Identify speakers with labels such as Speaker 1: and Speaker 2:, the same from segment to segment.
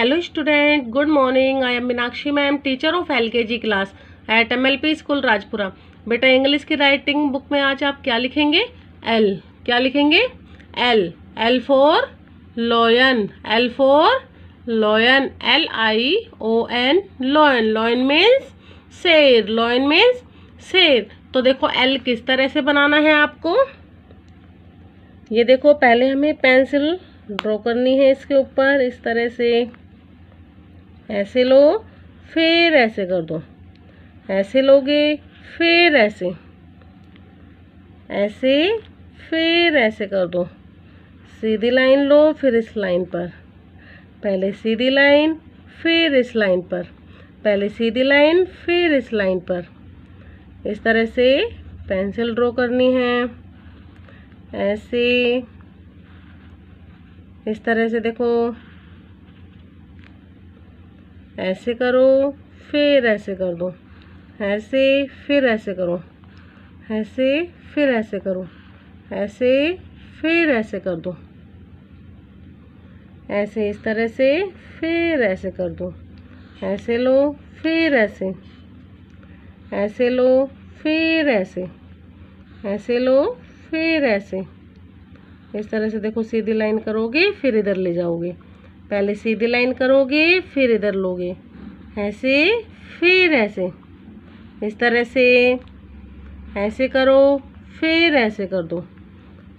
Speaker 1: Hello student, good morning. I am Meenakshi ma'am, teacher of LKG class at MLP school Rajpura. बेटा English की writing book में आज आप क्या लिखेंगे? एल। क्या लिखेंगे? L. L for lion. L for lion. LION lion. Lion means शेर। लॉयन मीन्स शेर। तो देखो एल किस तरह से बनाना है आपको। ये देखो पहले हमें पेंसिल ड्रॉ करनी है इसके ऊपर इस तरह से। ऐसे लो, फिर ऐसे कर दो। ऐसे लोगे, फिर ऐसे। ऐसे, फिर ऐसे कर दो। सीधी लाइन लो, फिर इस लाइन पर। पहले सीधी लाइन, फिर इस लाइन पर। पहले सीधी लाइन, फिर इस लाइन पर। इस तरह से पेंसिल ड्रॉ करनी है। ऐसे, इस तरह से देखो। ऐसे करो, फिर ऐसे कर दो। ऐसे, फिर ऐसे करो। ऐसे, फिर ऐसे करो। ऐसे, फिर ऐसे कर दो। ऐसे इस तरह से, फिर ऐसे कर दो। ऐसे लो, फिर ऐसे। ऐसे लो, फिर ऐसे। ऐसे लो, फिर ऐसे। इस तरह से देखो सीधी लाइन करोगे, फिर इधर ले जाओगे। पहले सीधी लाइन करोगे, फिर इधर लोगे। ऐसे, फिर ऐसे। इस तरह से ऐसे करो, फिर ऐसे कर दो।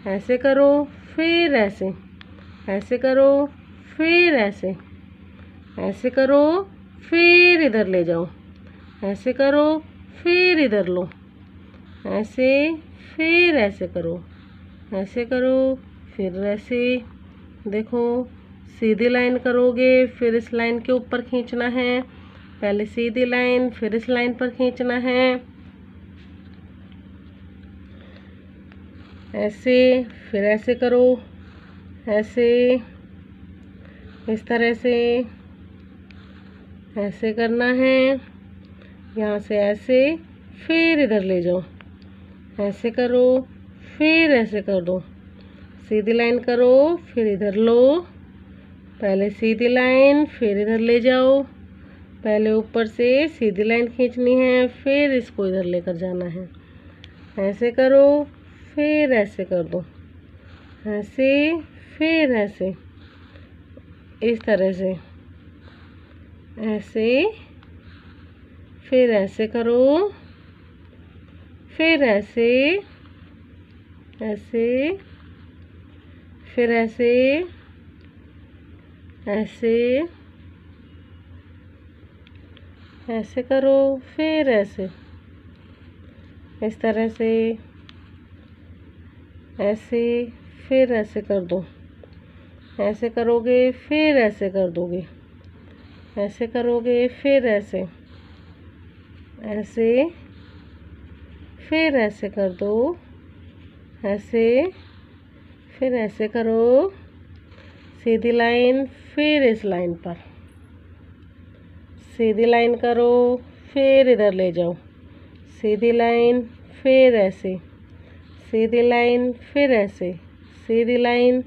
Speaker 1: ऐसे करो, फिर ऐसे। ऐसे करो, फिर ऐसे। ऐसे करो, फिर इधर ले जाओ। ऐसे करो, फिर इधर लो। ऐसे, फिर ऐसे करो। ऐसे करो, फिर ऐसे। देखो सीधी लाइन करोगे, फिर इस लाइन के ऊपर खींचना है। पहले सीधी लाइन, फिर इस लाइन पर खींचना है। ऐसे, फिर ऐसे करो। ऐसे, इस तरह से ऐसे करना है। यहाँ से ऐसे, फिर इधर ले जाओ। ऐसे करो, फिर ऐसे कर दो। सीधी लाइन करो, फिर इधर लो। पहले सीधी लाइन, फिर इधर ले जाओ। पहले ऊपर से सीधी लाइन खींचनी है, फिर इसको इधर लेकर जाना है। ऐसे करो, फिर ऐसे कर दो। ऐसे, फिर ऐसे। इस तरह से ऐसे, फिर ऐसे करो। फिर ऐसे, ऐसे, फिर ऐसे, ऐसे, ऐसे करो, फिर ऐसे। इस तरह से ऐसे, फिर ऐसे कर दो। ऐसे करोगे, फिर ऐसे कर दोगे। ऐसे करोगे, फिर ऐसे। ऐसे, फिर ऐसे कर दो। ऐसे, फिर ऐसे करो। सीधी लाइन, फिर इस लाइन पर। सीधी लाइन करो, फिर इधर ले जाओ। सीधी लाइन, फिर ऐसे। सीधी लाइन, फिर ऐसे। सीधी लाइन,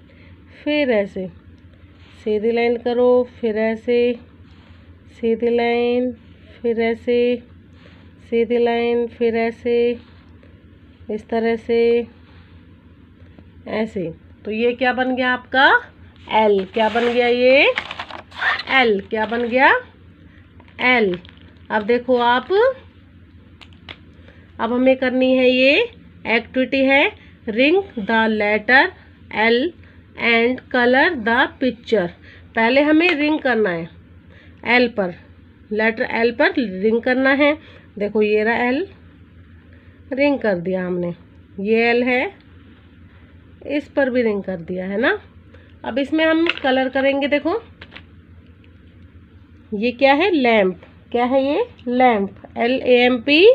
Speaker 1: फिर ऐसे। सीधी लाइन करो, फिर ऐसे। सीधी लाइन, फिर ऐसे। सीधी लाइन, फिर ऐसे। इस तरह से ऐसे। तो ये क्या बन गया आपका? एल। क्या बन गया ये? एल। क्या बन गया? एल। अब देखो आप, अब हमें करनी है ये एक्टिविटी है ring the letter L and colour the picture. पहले हमें रिंग करना है एल पर, लेटर एल पर रिंग करना है। देखो ये रहा एल, रिंग कर दिया हमने। ये एल है, इस पर भी रिंग कर दिया है ना। अब इसमें हम कलर करेंगे। देखो ये क्या है? लैम्प। क्या है ये? लैम्प। LAMP,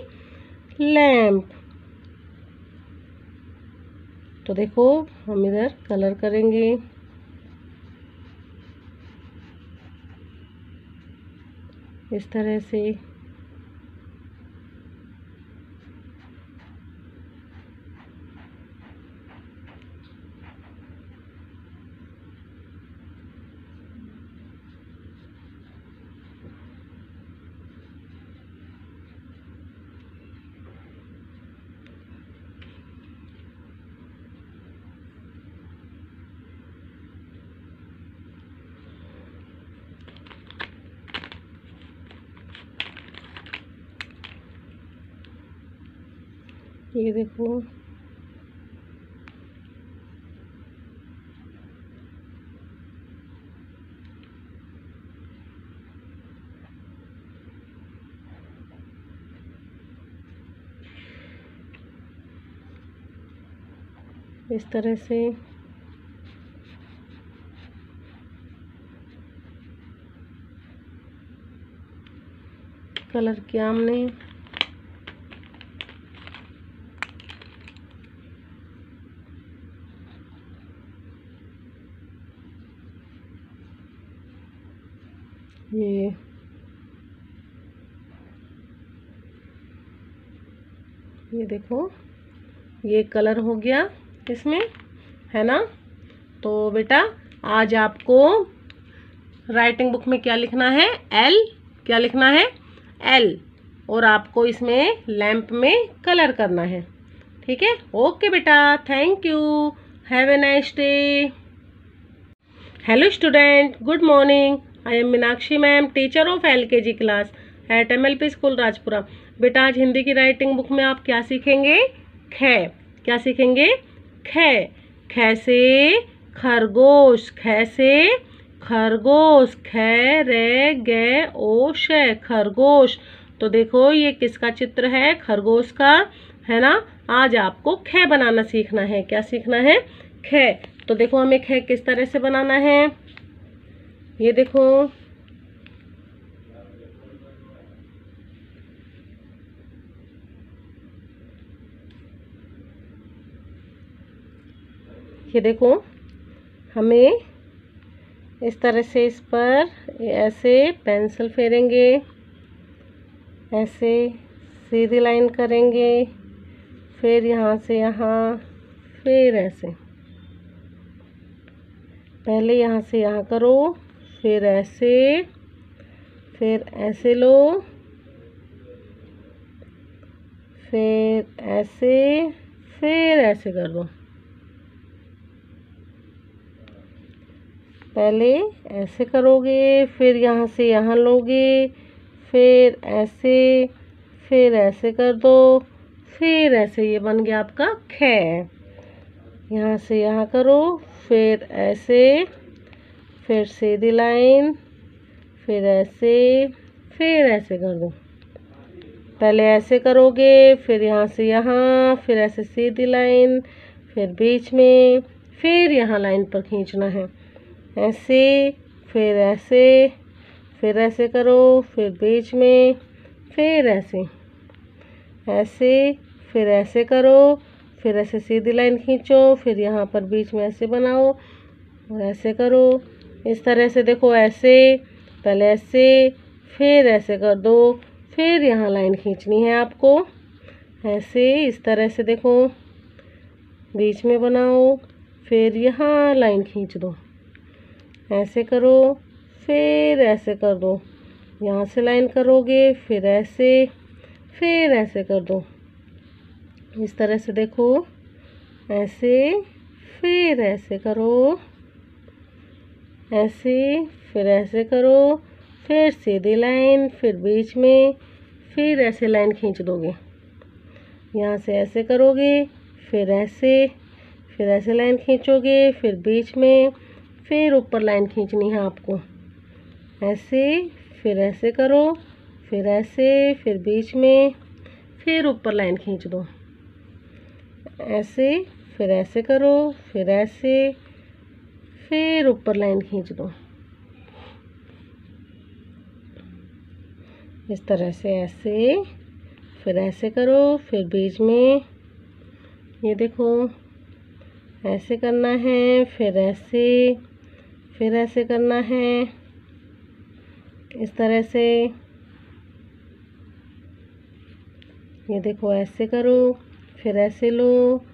Speaker 1: lamp. तो देखो हम इधर कलर करेंगे इस तरह से। ये देखो, इस तरह से कलर किया हमने। ये देखो, ये कलर हो गया इसमें, है ना। तो बेटा आज आपको राइटिंग बुक में क्या लिखना है, एल, क्या लिखना है, एल, और आपको इसमें लैंप में कलर करना है। ठीक है, ओके बेटा, thank you, have a nice day. Hello student, good morning. I am Meenakshi ma'am, teacher of LKG class at MLP school Rajpura. बेटा आज हिंदी की राइटिंग बुक में आप क्या सीखेंगे, ख, क्या सीखेंगे, ख, ख से खरगोश, ख से खरगोश, ख रे गे ओ श, खरगोश। तो देखो ये किसका चित्र है, खरगोश का, है ना। आज आपको ख बनाना सीखना है, क्या सीखना है, ख। तो देखो हमें ख किस तरह से बनाना है, ये देखो, ये देखो हमें इस तरह से इस पर ऐसे पेंसिल फेरेंगे, ऐसे सीधी लाइन करेंगे, फिर यहाँ से यहाँ, फिर ऐसे, पहले यहाँ से यहाँ करो, फिर ऐसे, फिर ऐसे लो, फिर ऐसे, फिर ऐसे कर दो। पहले ऐसे करोगे, फिर यहाँ से यहाँ लोगे, फिर ऐसे कर दो, फिर ऐसे, ये बन गया आपका ख। यहाँ से यहाँ करो, फिर ऐसे, फिर सीधी लाइन, फिर ऐसे कर दो। पहले ऐसे करोगे, फिर यहाँ से यहाँ, फिर ऐसे सीधी लाइन, फिर बीच में, फिर यहाँ लाइन पर खींचना है, ऐसे, फिर ऐसे करो, फिर बीच में, फिर ऐसे, फिर ऐसे करो, फिर ऐसे सीधी लाइन खींचो, फिर यहाँ पर बीच में ऐसे बनाओ और ऐसे करो। इस तरह से देखो, ऐसे, पहले ऐसे, फिर ऐसे कर दो, फिर यहाँ लाइन खींचनी है आपको, ऐसे, इस तरह से देखो, बीच में बनाओ, फिर यहाँ लाइन खींच दो, ऐसे करो, फिर ऐसे कर दो, यहाँ से लाइन करोगे, फिर ऐसे कर दो। इस तरह से देखो, ऐसे, फिर ऐसे करो, ऐसे, फिर ऐसे करो, फिर सीधी लाइन, फिर बीच में, फिर ऐसे लाइन खींच दोगे, यहाँ से ऐसे करोगे, फिर ऐसे लाइन खींचोगे, फिर बीच में, फिर ऊपर लाइन खींचनी है आपको, ऐसे, फिर ऐसे करो, फिर बीच में, फिर ऊपर लाइन खींच दो, ऐसे, फिर ऐसे करो, फिर ऊपर लाइन खींच दो। इस तरह से ऐसे, फिर ऐसे करो, फिर बीच में, ये देखो ऐसे करना है, फिर ऐसे करना है, इस तरह से, ये देखो ऐसे करो, फिर ऐसे लो,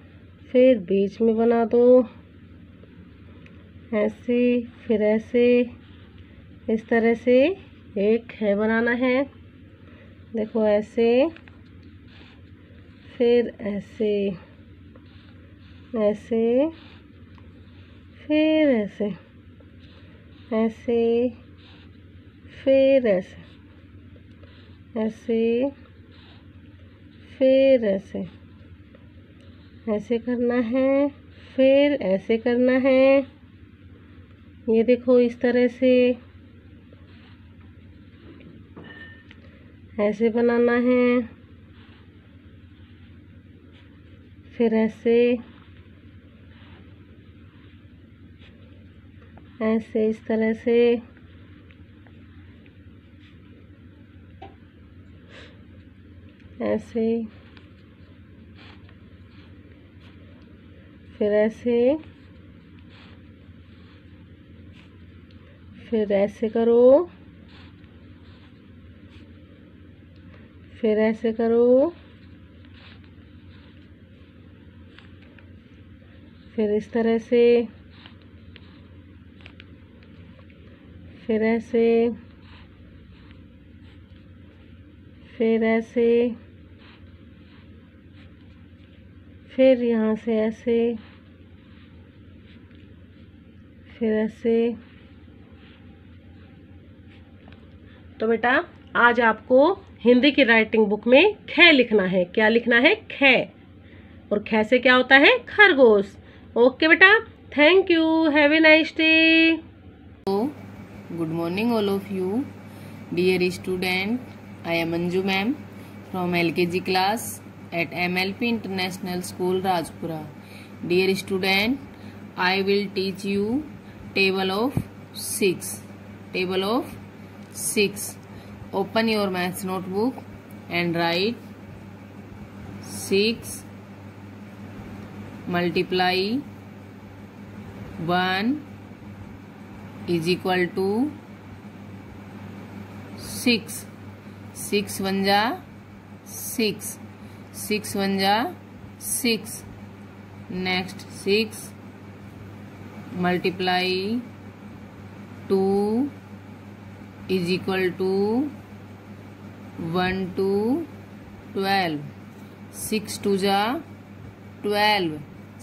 Speaker 1: फिर बीच में बना दो, ऐसे, फिर ऐसे, इस तरह से एक है बनाना है। देखो ऐसे, फिर ऐसे, फिर ऐसे, फिर ऐसे, फिर ऐसे, ऐसे करना है, फिर ऐसे करना है। ये देखो इस तरह से ऐसे बनाना है, फिर ऐसे ऐसे इस तरह से ऐसे, फिर ऐसे, फिर ऐसे करो, फिर ऐसे करो, फिर इस तरह से, फिर ऐसे, फिर ऐसे, फिर यहाँ से ऐसे, फिर ऐसे। तो बेटा आज आपको हिंदी की राइटिंग बुक में ख लिखना है। क्या लिखना है? ख। और ख से क्या होता है? खरगोश। ओके बेटा, thank you, have a nice day.
Speaker 2: Good morning all of you. Dear student, I am Anju ma'am from LKG class at MLP International School Rajpura. Dear student, I will teach you table of 6. Table of 6. Open your maths notebook and write 6 multiply 1 is equal to 6. 6 1 जा 6. 6 1 जा 6. Next 6 multiply 2 is equal to 1 to 12. 6 2 जा 12.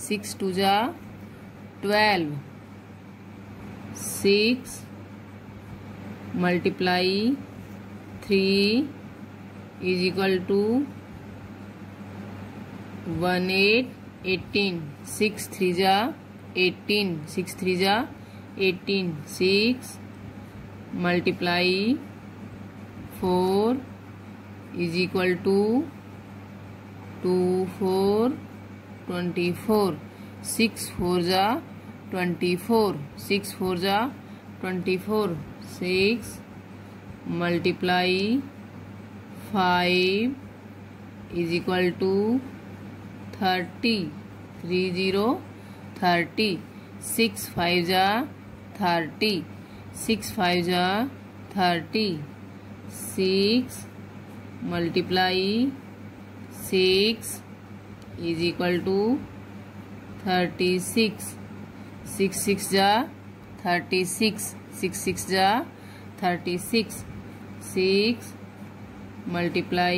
Speaker 2: 6 2 जा 12. 6 multiply 3 is equal to 1 8 18. 6 3 जा 18. 6 3 जा 18. 6 multiply 4 is equal to 2 4 24. 6 4 जा 24. 6 4 जा 24. 6 multiply 5 is equal to 30. 3 0 30. 6 5 जा 30. 6 5 जा 30. 6 multiply 6 is equal to 36. 6 6 जा 36. 6 6 जा 36. 6 multiply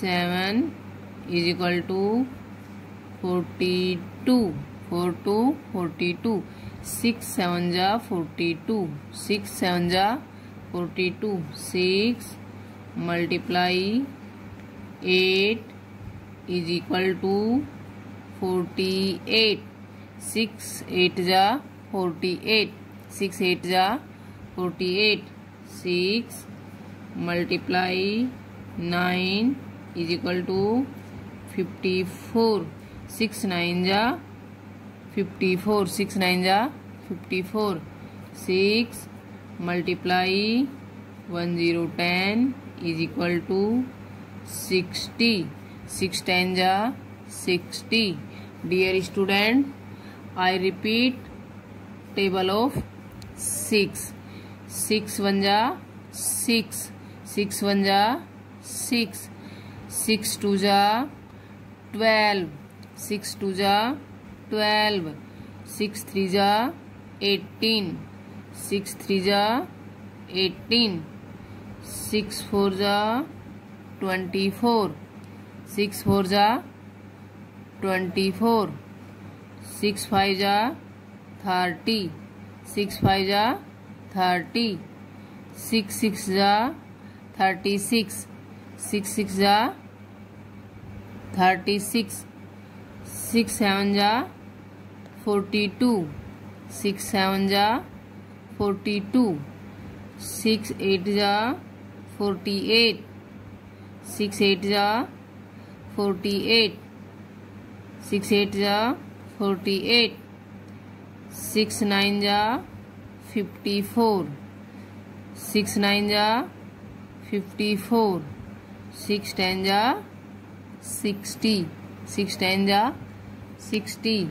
Speaker 2: 7 is equal to 42. 4 2 42. 6 7 जा 42. 6 7 जा 42. 6 multiply 8 is equal to 48. 6 8 जा 48. 6 8 जा 48. 6 multiply 9 is equal to 54. 6 9 जा 54. 6 9 जा 54. 6 multiply 1 0 10 is equal to 60. 6 10 जा 60. Dear student, I repeat table of 6. 6 1 जा 6. 6 1 जा 6. 6 2 जा 12. 6 2 जा 12. 6 3 जा 18. 6 3 जा 18. 6 4 जा 24. 6 4 जा 24. 6 5 जा 30. 6 5 जा 30. 6 6 जा 36. 6 6 जा 36. 6 7 जा 42, 6 7 जा 42, 6 8 जा 48, 6 8 जा 48, 6 8 जा 48, 6 9 जा 54, 6 9 जा 54, 6 10 जा 60, 6 10 जा 60.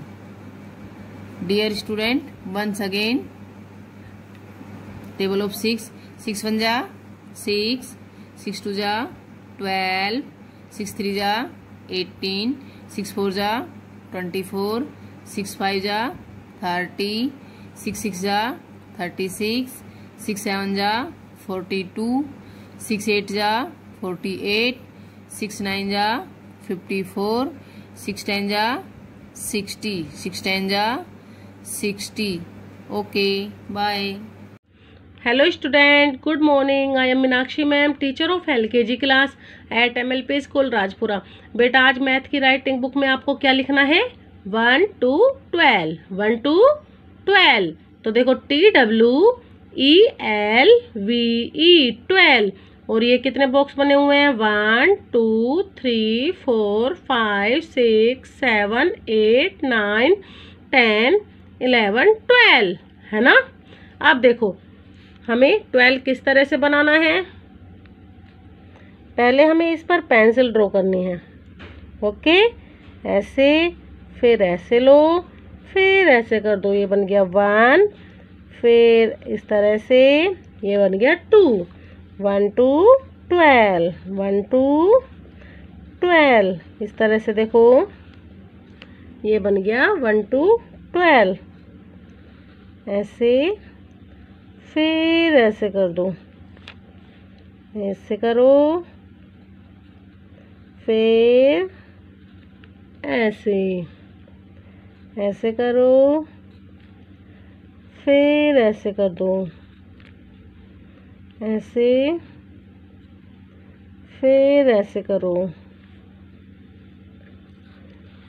Speaker 2: Dear student, once again table of 6. 6 1 जा 6, 6 2 जा 12, 6 3 जा 18, 6 4 जा 24, 6 5 जा 30, 6 6 जा 36, 6 7 जा 42, 6 8 जा 48, 6 9 जा 54, 6 10 जा 60, 6 10 जा 60. Okay, bye.
Speaker 1: Hello student, good morning. I am Meenakshi ma'am, teacher of LKG class at MLP School Rajpura. बेटा आज मैथ की राइटिंग बुक में आपको क्या लिखना है? 1 to 12, 1 to 12. तो देखो TWELVE 12. और ये कितने बॉक्स बने हुए हैं? 1 2 3 4 5 6 7 8 9 10 11 12 है ना। अब देखो हमें 12 किस तरह से बनाना है। पहले हमें इस पर पेंसिल ड्रॉ करनी है। ओके, ऐसे, फिर ऐसे लो, फिर ऐसे कर दो। ये बन गया 1, फिर इस तरह से ये बन गया 2, 1 to 12, 1 to 12। इस तरह से देखो ये बन गया 1 to 12। ऐसे, फिर ऐसे कर दो, ऐसे करो, फिर ऐसे, ऐसे करो, फिर ऐसे कर दो, ऐसे, फिर ऐसे करो,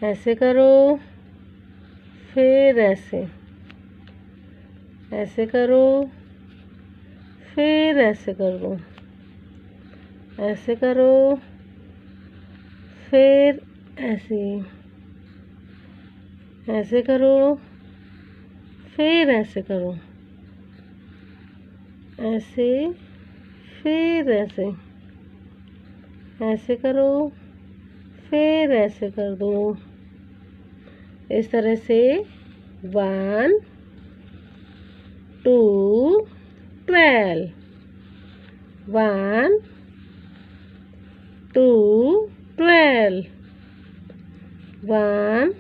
Speaker 1: ऐसे करो, फिर ऐसे, ऐसे करो, फिर ऐसे कर दो, ऐसे करो, फिर ऐसे, ऐसे करो, फिर ऐसे करो, ऐसे, फिर ऐसे, ऐसे करो, फिर ऐसे कर दो। इस तरह से 1 2 12, 1 2 12, 1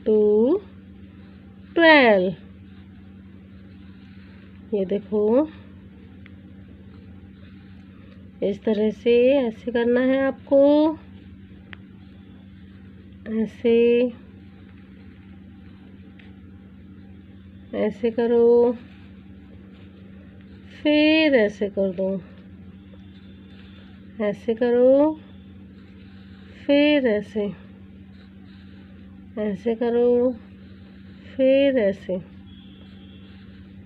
Speaker 1: 2 12। ये देखो इस तरह से ऐसे करना है आपको, ऐसे, ऐसे करो, फिर ऐसे कर दो, ऐसे करो, फिर ऐसे, ऐसे करो, फिर ऐसे,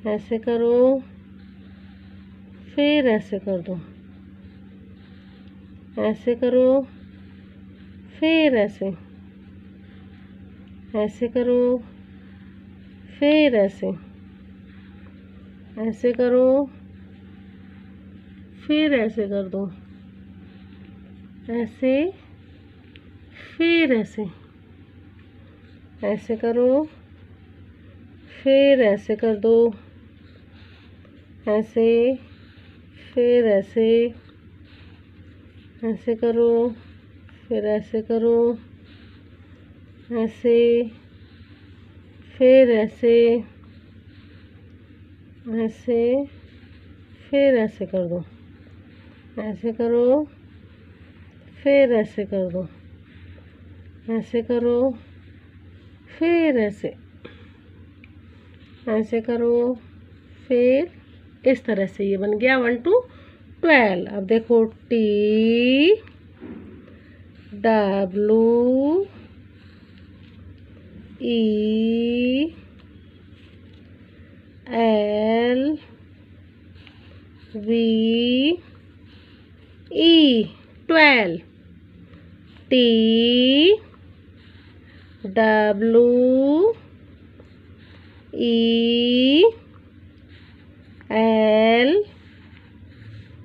Speaker 1: ऐसे करो, फिर ऐसे कर दो, ऐसे करो, फिर ऐसे, ऐसे करो, फिर ऐसे, ऐसे करो, फिर ऐसे कर दो, ऐसे, फिर ऐसे, ऐसे करो, फिर ऐसे कर दो, ऐसे, फिर ऐसे, ऐसे करो, फिर ऐसे करो, ऐसे, फिर ऐसे, ऐसे, फिर ऐसे कर दो, ऐसे करो, फिर ऐसे कर दो, ऐसे करो, फिर ऐसे, ऐसे करो, फिर इस तरह से ये बन गया 1 to 12। अब देखो TW E L V E 12. T W E L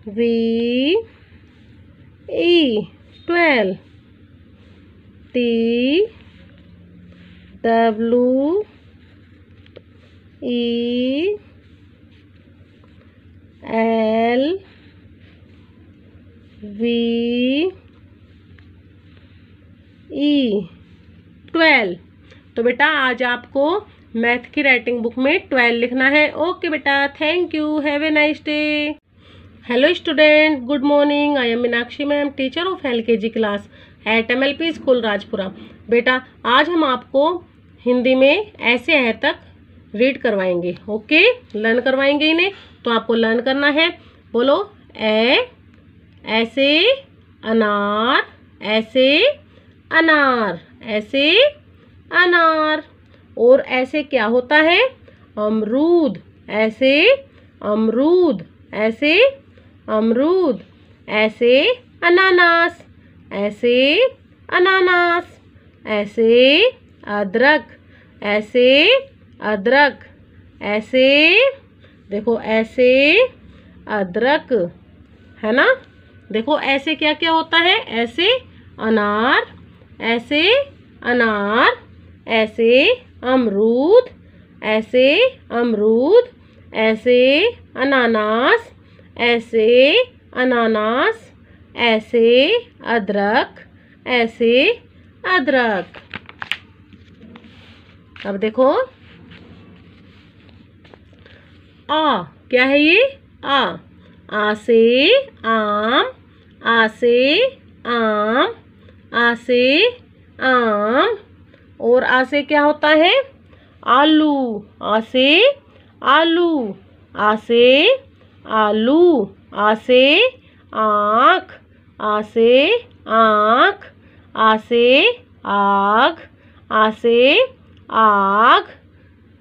Speaker 1: V E 12. T W E L V E 12। तो बेटा आज आपको मैथ की राइटिंग बुक में 12 लिखना है। ओके बेटा, thank you, have a nice day. Hello student, good morning. I am Meenakshi ma'am, teacher of LKG class at MLP school Rajpura. बेटा आज हम आपको हिंदी में ऐसे है तक रीड करवाएंगे। ओके, लर्न करवाएंगे इन्हें। तो आपको लर्न करना है। बोलो ऐसे अनार, ऐसे अनार, ऐसे अनार। और ऐसे क्या होता है? अमरूद, ऐसे अमरूद, ऐसे अमरूद। ऐसे अनानास, ऐसे अनानास। ऐसे अदरक, ऐसे अदरक, ऐसे देखो, ऐसे अदरक, है ना। देखो ऐसे क्या क्या होता है? ऐसे अनार, ऐसे अनार, ऐसे अमरूद, ऐसे अमरूद, ऐसे अनानास, ऐसे अनानास, ऐसे अदरक, ऐसे अदरक। अब देखो आ, क्या है ये? आ से आम, आ से आम, आ से आम। और आ से क्या होता है? आलू, आ से आलू, आ से आलू, आ से आँख, आ से आँख, आ से आग, आ से आग।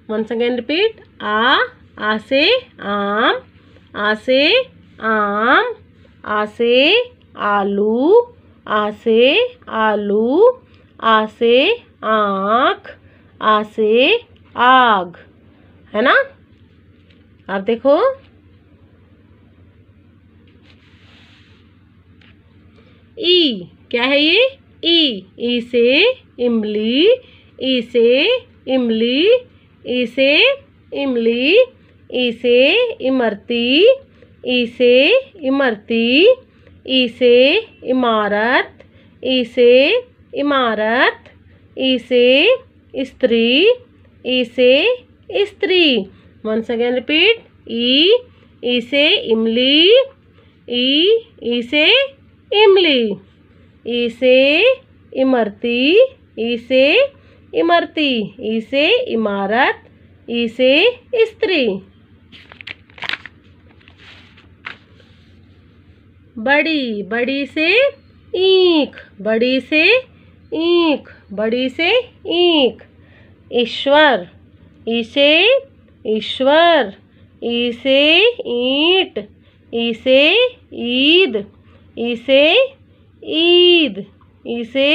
Speaker 1: once again repeat, आ से आम, आ से आम, आ से आलू, आ से आलू, आ से आँख, आ से आग, है ना। अब देखो ई, क्या है ये? ई से इमली, ई से इमली, ई से इमली, ई से इमरती, ई से इमरती, ई से इमारत, ई से इमारत, ई से स्त्री, ई से स्त्री। once again repeat, ई से इमली, ई से इमली, ई से इमरती, ई से इमरती, ई से इमारत, ई से स्त्री। बड़ी, बड़ी से ईंख, बड़ी से ईंख, बड़ी से ईंख। ईश्वर, ई से ईश्वर, ई से ईंट, ई से ईद, ई से ईद, ई से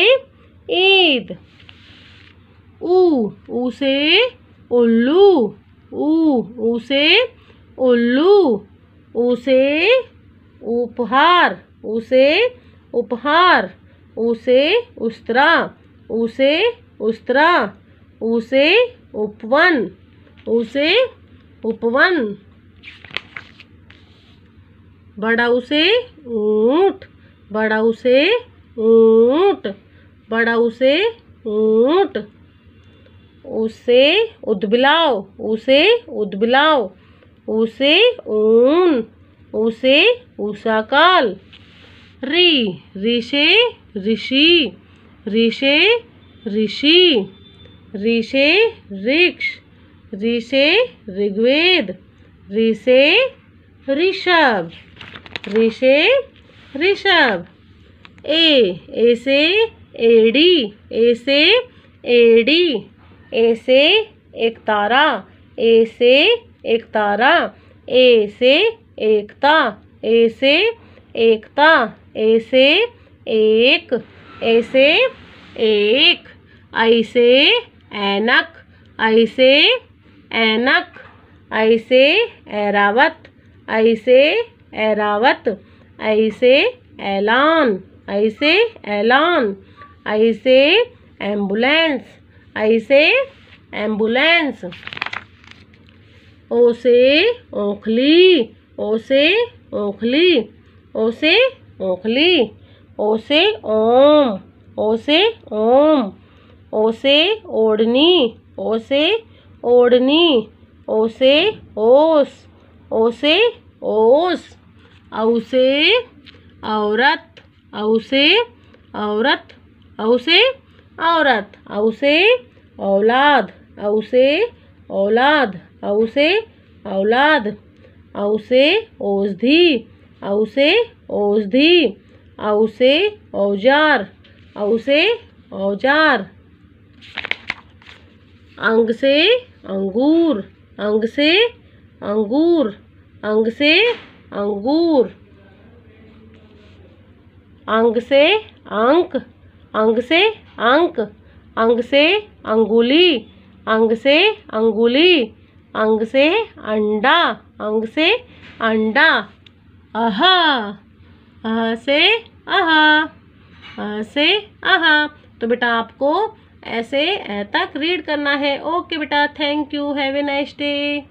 Speaker 1: ईद। ऊ से उल्लू, ऊ से उल्लू, ऊ से उपहार, ऊ से उपहार, ऊ से उस्तरा, ऊ से उस्तरा, ऊ से उपवन, ऊ से उपवन। बड़ा ऊ से ऊंट, बड़ा ऊ से ऊंट, बड़ा ऊ से ऊंट। उसे उदबिलाव, उसे उदबिलाव, उसे ऊन, उसे उषाकाल। री से ऋषि, री से ऋषि, री से वृक्ष, री से ऋग्वेद, री से ऋषभ, री से ऋषभ। ए से एड़ी, ए से एड़ी, ए से एक तारा, ए से एक तारा, ए से एकता, ए से एकता, ए से एक, ए से एक, ऐ से ऐनक, ऐ से ऐनक, ऐ से ऐरावत, ऐ से ऐरावत, ऐ से ऐलान, ऐ से ऐलान, ऐ से एम्बुलेंस, ऐ से एम्बुलेंस। ओ से ओखली, ओ से ओखली, ओ से ओखली, ओ से ओम, ओ से ओम, ओ से ओढ़नी, ओ से ओढ़नी, ओ से ओस, ओ से ओस, औ से औरत, औ से औरत, औ से औरत, औ से औलाद, औ से औलाद, औ से औलाद, औ से औषधि, औ से औषधि, औ से औजार, औ से औजार। अंग से अंगूर, अंग से अंगूर, अंग से अंगूर, अंग से अंक, अंग से अंक, अंग से अंगुली, अंग से अंगुली, अंग से अंडा, अंग से अंडा। आहा, आहा से आहा, आहा से आहा। तो बेटा आपको ऐसे तक रीड करना है। ओके बेटा, thank you, have a nice day.